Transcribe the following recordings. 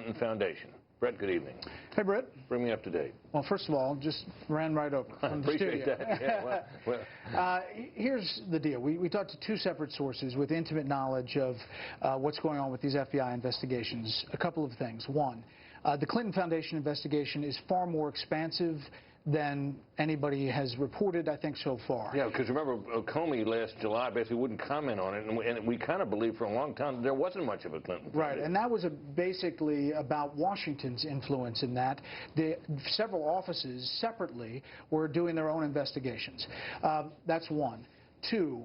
Clinton Foundation. Brett, good evening. Hey, Brett. Bring me up to date. Well, first of all, just ran right over from the Appreciate studio. that. Yeah, here's the deal. We talked to two separate sources with intimate knowledge of what's going on with these FBI investigations. A couple of things. One, the Clinton Foundation investigation is far more expansive than anybody has reported, I think, so far. Yeah, because remember, Comey last July basically wouldn't comment on it, and we kind of believed for a long time there wasn't much of a Clinton. Right, and that was basically about Washington's influence in that. Several offices separately were doing their own investigations. That's one. Two,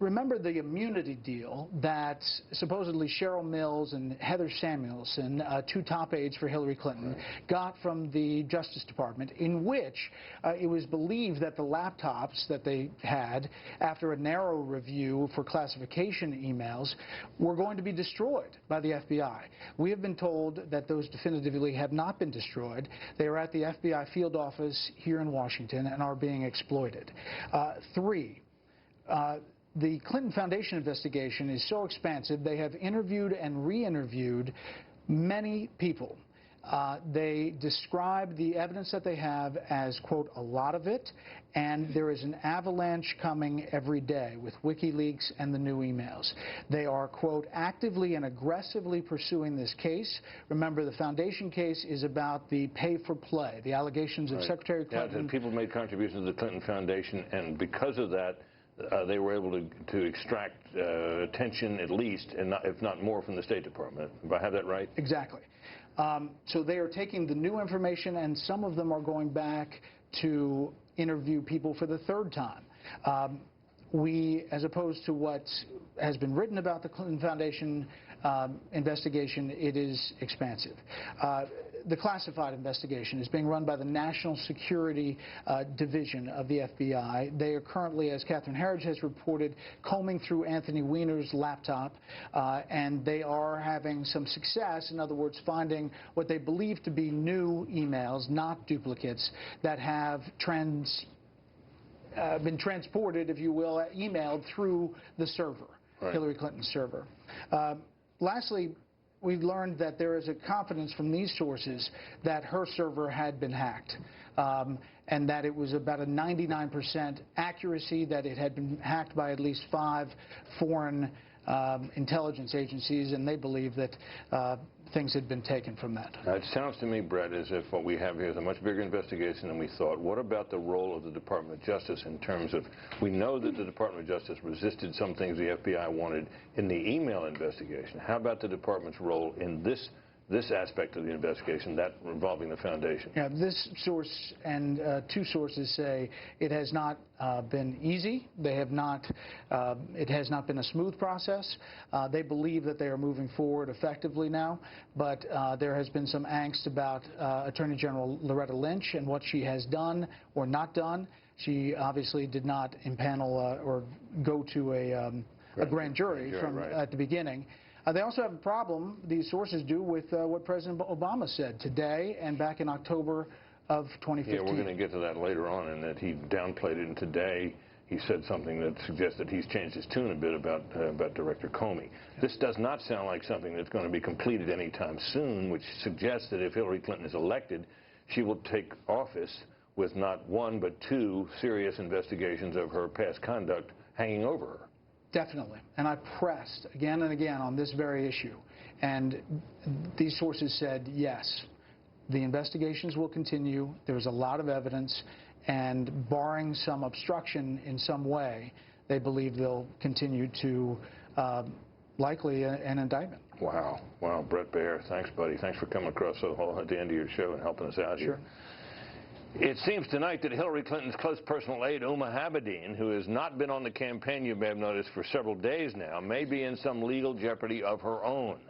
remember the immunity deal that supposedly Cheryl Mills and Heather Samuelson, two top aides for Hillary Clinton, got from the Justice Department, in which it was believed that the laptops that they had, after a narrow review for classification emails, were going to be destroyed by the FBI. We have been told that those definitively have not been destroyed. They are at the FBI field office here in Washington and are being exploited. Three, the Clinton Foundation investigation is so expansive, they have interviewed and re-interviewed many people. They describe the evidence that they have as, quote, a lot of it, and there is an avalanche coming every day with WikiLeaks and the new emails. They are, quote, actively and aggressively pursuing this case. Remember, the Foundation case is about the pay-for-play, the allegations of Secretary Clinton. Yeah, people made contributions to the Clinton Foundation, and because of that, they were able to extract attention at least, and not, if not more, from the State Department. Do I have that right? Exactly. So they are taking the new information, and some of them are going back to interview people for the third time. As opposed to what has been written about the Clinton Foundation investigation, it is expansive. The classified investigation is being run by the National Security Division of the FBI. They are currently, as Catherine Herridge has reported, combing through Anthony Weiner's laptop, and they are having some success, in other words, finding what they believe to be new emails, not duplicates, that have been transported, if you will, emailed through the server, Hillary Clinton's server. Lastly, we've learned that there is a confidence from these sources that her server had been hacked, and that it was about a 99% accuracy, that it had been hacked by at least 5 foreign intelligence agencies, and they believe that things had been taken from that. It sounds to me, Brett, as if what we have here is a much bigger investigation than we thought. What about the role of the Department of Justice in terms of, we know that the Department of Justice resisted some things the FBI wanted in the email investigation. How about the Department's role in this aspect of the investigation, that involving the Foundation? Yeah, this source and two sources say it has not been easy. They have not. It has not been a smooth process. They believe that they are moving forward effectively now, but there has been some angst about Attorney General Loretta Lynch and what she has done or not done. She obviously did not impanel or go to a grand jury at the beginning. They also have a problem, these sources do, with what President Obama said today and back in October of 2015. Yeah, we're going to get to that later on, and that he downplayed it, and today he said something that suggests that he's changed his tune a bit about Director Comey. This does not sound like something that's going to be completed anytime soon, which suggests that if Hillary Clinton is elected, she will take office with not one but 2 serious investigations of her past conduct hanging over her. Definitely. And I pressed again and again on this very issue. And these sources said, yes, the investigations will continue. There's a lot of evidence. And barring some obstruction in some way, they believe they'll continue to likely an indictment. Wow. Wow. Brett Baer, thanks, buddy. Thanks for coming across at the end of your show and helping us out here. Sure. It seems tonight that Hillary Clinton's close personal aide, Habedin, who has not been on the campaign, you may have noticed, for several days now, may be in some legal jeopardy of her own.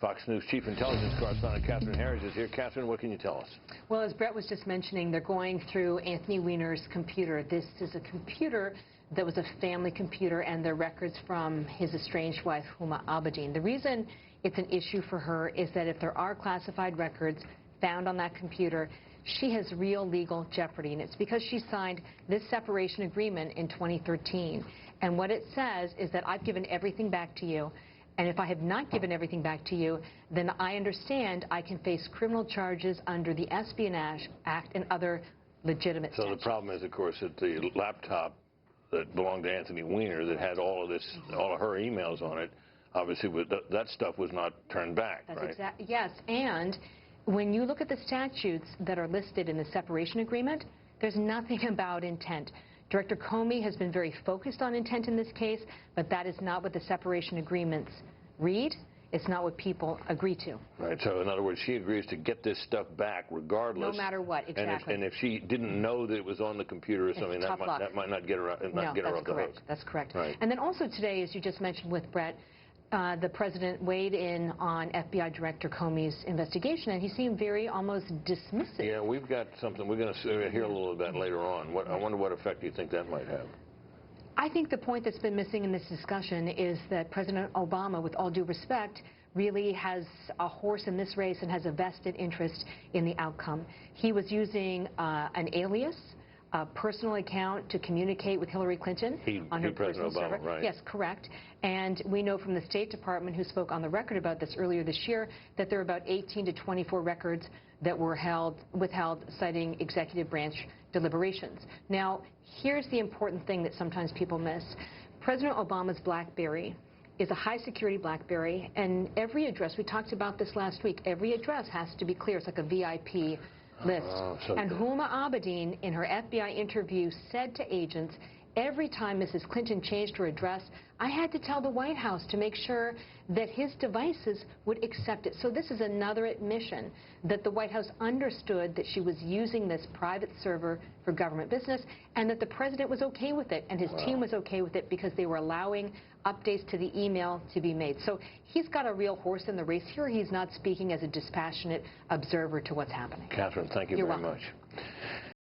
Fox News Chief Intelligence Correspondent Catherine Herridge is here. Catherine, what can you tell us? Well, as Brett was just mentioning, they're going through Anthony Weiner's computer. This is a computer that was a family computer, and their records from his estranged wife, Huma Abedin. The reason it's an issue for her is that if there are classified records found on that computer, she has real legal jeopardy, and it's because she signed this separation agreement in 2013. And what it says is that I've given everything back to you, And if I have not given everything back to you, then I understand I can face criminal charges under the Espionage Act and other legitimate statutes. So the problem is, of course, that the laptop that belonged to Anthony Weiner that had all of this, all of her emails on it, obviously that stuff was not turned back, That's right? Yes, and when you look at the statutes that are listed in the separation agreement, there's nothing about intent. Director Comey has been very focused on intent in this case, but that is not what the separation agreements read. It's not what people agree to. Right, so in other words, she agrees to get this stuff back regardless. No matter what, exactly. And if she didn't know that it was on the computer or something, that might not get her, get her off the hook. That's correct. Right. And then also today, as you just mentioned with Brett, the president weighed in on FBI Director Comey's investigation, and he seemed very almost dismissive. Yeah, we've got something. We're going to hear a little of that later on. I wonder what effect you think that might have. I think the point that's been missing in this discussion is that President Obama, with all due respect, really has a horse in this race and has a vested interest in the outcome. He was using an alias, a personal account to communicate with Hillary Clinton on her personal server. Right. Yes, correct. And we know from the State Department, who spoke on the record about this earlier this year, that there are about 18 to 24 records that were withheld, citing executive branch deliberations. Now, here's the important thing that sometimes people miss. President Obama's BlackBerry is a high-security BlackBerry, and every address, we talked about this last week, every address has to be clear. It's like a VIP list. And Huma Abedin, in her FBI interview, said to agents, every time Mrs. Clinton changed her address, I had to tell the White House to make sure that his devices would accept it. So this is another admission that the White House understood that she was using this private server for government business, and that the president was okay with it, and his team was okay with it because they were allowing updates to the email to be made. So he's got a real horse in the race here. He's not speaking as a dispassionate observer to what's happening. Catherine, thank you very much.